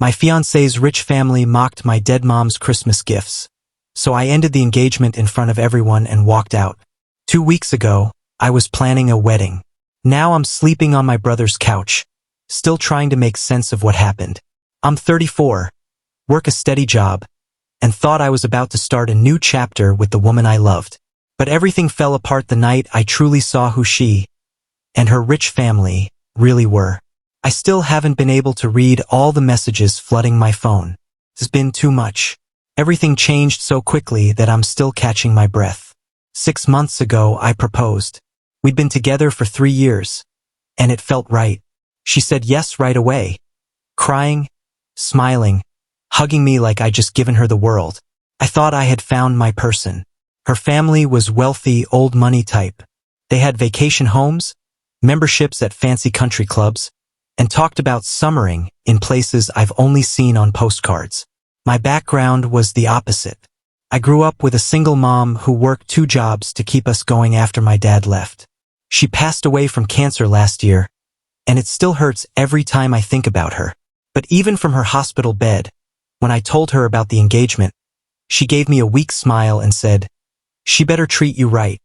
My fiancé's rich family mocked my dead mom's Christmas gifts, so I ended the engagement in front of everyone and walked out. 2 weeks ago, I was planning a wedding. Now I'm sleeping on my brother's couch, still trying to make sense of what happened. I'm 34, work a steady job, and thought I was about to start a new chapter with the woman I loved. But everything fell apart the night I truly saw who she and her rich family really were. I still haven't been able to read all the messages flooding my phone. It's been too much. Everything changed so quickly that I'm still catching my breath. 6 months ago, I proposed. We'd been together for 3 years, and it felt right. She said yes right away, crying, smiling, hugging me like I'd just given her the world. I thought I had found my person. Her family was wealthy, old money type. They had vacation homes, memberships at fancy country clubs, and talked about summering in places I've only seen on postcards. My background was the opposite. I grew up with a single mom who worked 2 jobs to keep us going after my dad left. She passed away from cancer last year, and it still hurts every time I think about her. But even from her hospital bed, when I told her about the engagement, she gave me a weak smile and said, "She better treat you right."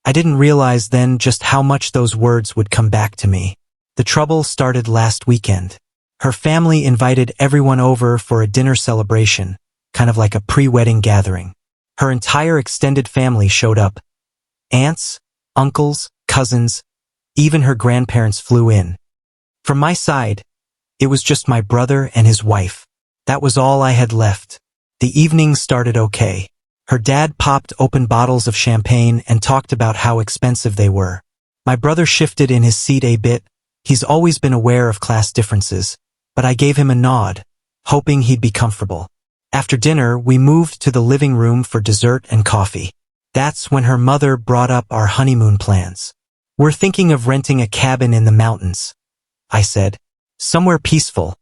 I didn't realize then just how much those words would come back to me. The trouble started last weekend. Her family invited everyone over for a dinner celebration, kind of like a pre-wedding gathering. Her entire extended family showed up. Aunts, uncles, cousins, even her grandparents flew in. From my side, it was just my brother and his wife. That was all I had left. The evening started okay. Her dad popped open bottles of champagne and talked about how expensive they were. My brother shifted in his seat a bit. He's always been aware of class differences, but I gave him a nod, hoping he'd be comfortable. After dinner, we moved to the living room for dessert and coffee. That's when her mother brought up our honeymoon plans. "We're thinking of renting a cabin in the mountains," I said. "Somewhere peaceful,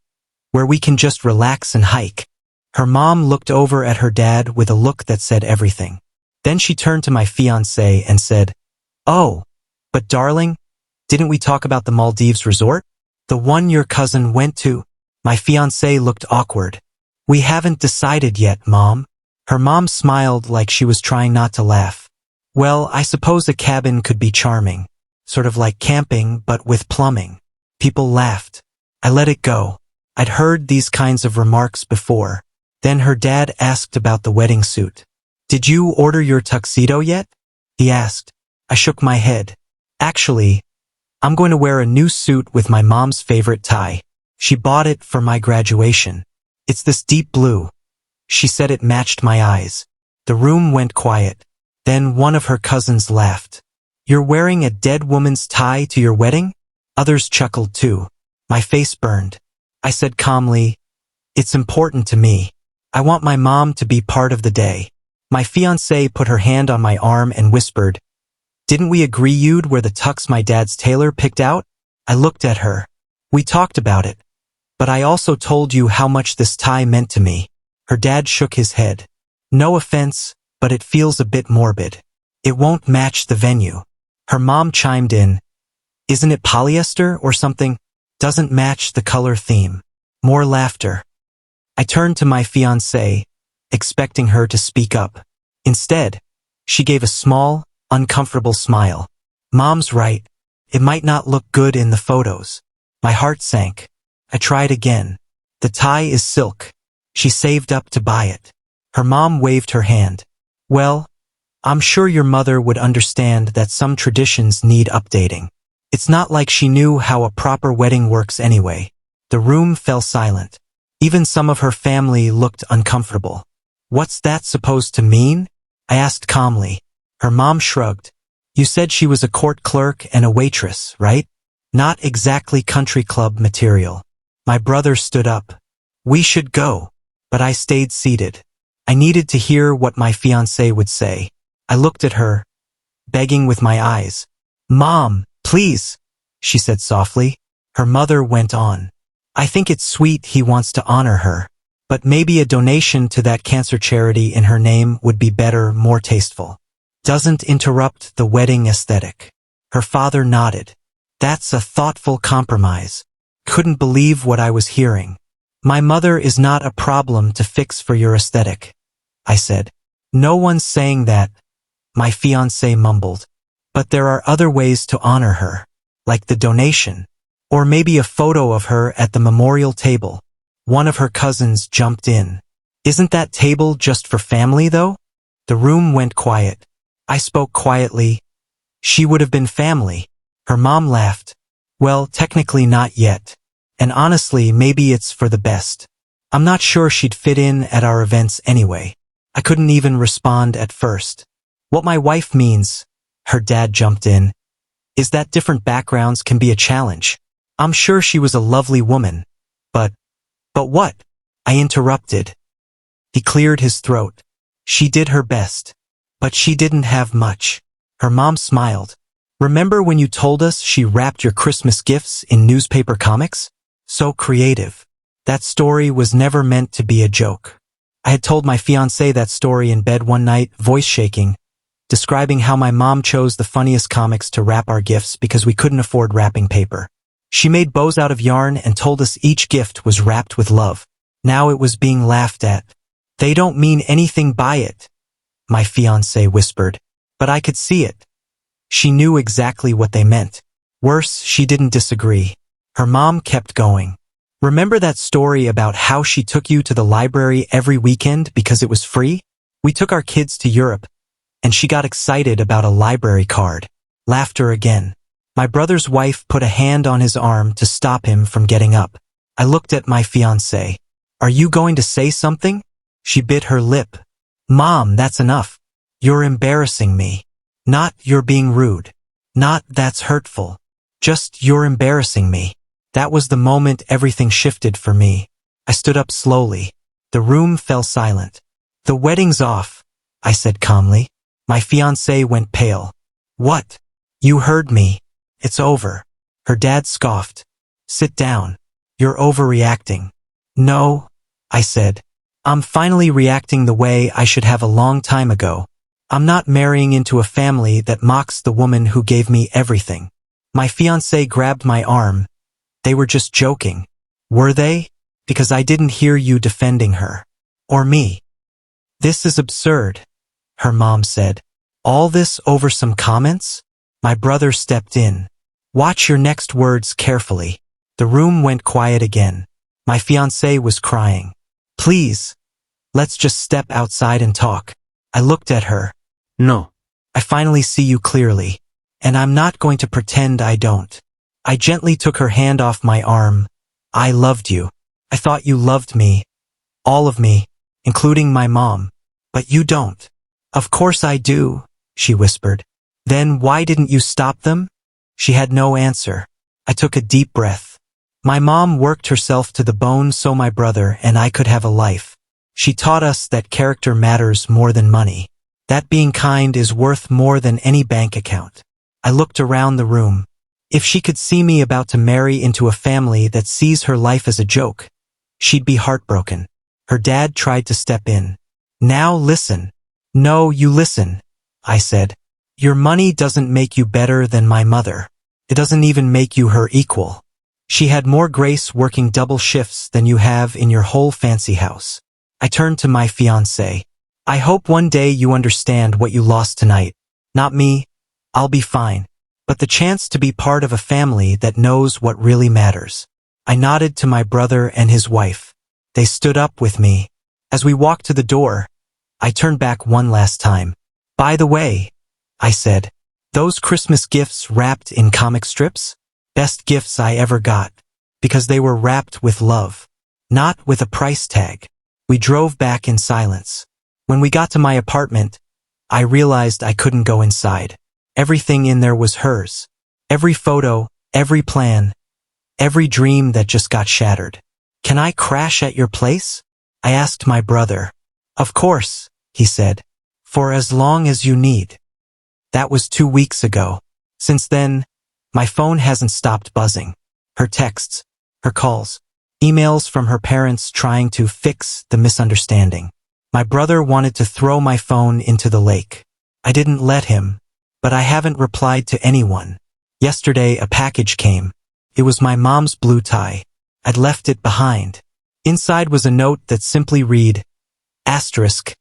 where we can just relax and hike." Her mom looked over at her dad with a look that said everything. Then she turned to my fiancé and said, "Oh, but darling, didn't we talk about the Maldives resort? The one your cousin went to?" My fiancé looked awkward. "We haven't decided yet, Mom." Her mom smiled like she was trying not to laugh. "Well, I suppose a cabin could be charming. Sort of like camping, but with plumbing." People laughed. I let it go. I'd heard these kinds of remarks before. Then her dad asked about the wedding suit. "Did you order your tuxedo yet?" he asked. I shook my head. "Actually, I'm going to wear a new suit with my mom's favorite tie. She bought it for my graduation. It's this deep blue." She said it matched my eyes. The room went quiet. Then one of her cousins laughed. "You're wearing a dead woman's tie to your wedding?" Others chuckled too. My face burned. I said calmly, "It's important to me. I want my mom to be part of the day." My fiancée put her hand on my arm and whispered, "Didn't we agree you'd wear the tux my dad's tailor picked out?" I looked at her. "We talked about it. But I also told you how much this tie meant to me." Her dad shook his head. "No offense, but it feels a bit morbid. It won't match the venue." Her mom chimed in, "Isn't it polyester or something? Doesn't match the color theme." More laughter. I turned to my fiancée, expecting her to speak up. Instead, she gave a small, uncomfortable smile. "Mom's right. It might not look good in the photos." My heart sank. I tried again. "The tie is silk. She saved up to buy it." Her mom waved her hand. "Well, I'm sure your mother would understand that some traditions need updating. It's not like she knew how a proper wedding works anyway." The room fell silent. Even some of her family looked uncomfortable. "What's that supposed to mean?" I asked calmly. Her mom shrugged. "You said she was a court clerk and a waitress, right? Not exactly country club material." My brother stood up. "We should go." But I stayed seated. I needed to hear what my fiancée would say. I looked at her, begging with my eyes. "Mom, please," she said softly. Her mother went on. "I think it's sweet he wants to honor her, but maybe a donation to that cancer charity in her name would be better, more tasteful. Doesn't interrupt the wedding aesthetic." Her father nodded. "That's a thoughtful compromise." Couldn't believe what I was hearing. My mother is not a problem to fix for your aesthetic, I said. No one's saying that, my fiancé mumbled. But there are other ways to honor her, like the donation, or maybe a photo of her at the memorial table. One of her cousins jumped in. Isn't that table just for family, though? The room went quiet. I spoke quietly. She would have been family. Her mom laughed. Well, technically not yet. And honestly, maybe it's for the best. I'm not sure she'd fit in at our events anyway. I couldn't even respond at first. What my wife means, her dad jumped in, is that different backgrounds can be a challenge. I'm sure she was a lovely woman. But what? I interrupted. He cleared his throat. She did her best. But she didn't have much. Her mom smiled. Remember when you told us she wrapped your Christmas gifts in newspaper comics? So creative. That story was never meant to be a joke. I had told my fiancé that story in bed one night, voice shaking, describing how my mom chose the funniest comics to wrap our gifts because we couldn't afford wrapping paper. She made bows out of yarn and told us each gift was wrapped with love. Now it was being laughed at. They don't mean anything by it, my fiancé whispered, but I could see it. She knew exactly what they meant. Worse, she didn't disagree. Her mom kept going. Remember that story about how she took you to the library every weekend because it was free? We took our kids to Europe, and she got excited about a library card. Laughter again. My brother's wife put a hand on his arm to stop him from getting up. I looked at my fiancé. Are you going to say something? She bit her lip. Mom, that's enough. You're embarrassing me. Not you're being rude. Not that's hurtful. Just you're embarrassing me. That was the moment everything shifted for me. I stood up slowly. The room fell silent. The wedding's off, I said calmly. My fiancé went pale. What? You heard me. It's over. Her dad scoffed. Sit down. You're overreacting. No, I said. I'm finally reacting the way I should have a long time ago. I'm not marrying into a family that mocks the woman who gave me everything. My fiancé grabbed my arm. They were just joking. Were they? Because I didn't hear you defending her. Or me. This is absurd, her mom said. All this over some comments? My brother stepped in. Watch your next words carefully. The room went quiet again. My fiancé was crying. Please, let's just step outside and talk. I looked at her. No. I finally see you clearly. And I'm not going to pretend I don't. I gently took her hand off my arm. I loved you. I thought you loved me. All of me, including my mom. But you don't. Of course I do, she whispered. Then why didn't you stop them? She had no answer. I took a deep breath. My mom worked herself to the bone so my brother and I could have a life. She taught us that character matters more than money. That being kind is worth more than any bank account. I looked around the room. If she could see me about to marry into a family that sees her life as a joke, she'd be heartbroken. Her dad tried to step in. Now listen. No, you listen, I said. Your money doesn't make you better than my mother. It doesn't even make you her equal. She had more grace working double shifts than you have in your whole fancy house. I turned to my fiancé. I hope one day you understand what you lost tonight. Not me. I'll be fine. But the chance to be part of a family that knows what really matters. I nodded to my brother and his wife. They stood up with me. As we walked to the door, I turned back one last time. By the way, I said, those Christmas gifts wrapped in comic strips? Best gifts I ever got. Because they were wrapped with love. Not with a price tag. We drove back in silence. When we got to my apartment, I realized I couldn't go inside. Everything in there was hers. Every photo, every plan, every dream that just got shattered. Can I crash at your place? I asked my brother. Of course, he said. For as long as you need. That was 2 weeks ago. Since then, my phone hasn't stopped buzzing. Her texts, her calls, emails from her parents trying to fix the misunderstanding. My brother wanted to throw my phone into the lake. I didn't let him, but I haven't replied to anyone. Yesterday, a package came. It was my mom's blue tie. I'd left it behind. Inside was a note that simply read, Asterisk,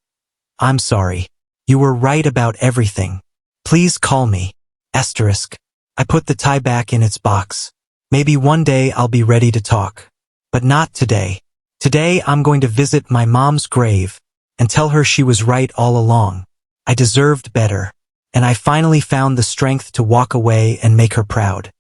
I'm sorry. You were right about everything. Please call me. Asterisk. I put the tie back in its box. Maybe one day I'll be ready to talk. But not today. Today I'm going to visit my mom's grave and tell her she was right all along. I deserved better. And I finally found the strength to walk away and make her proud.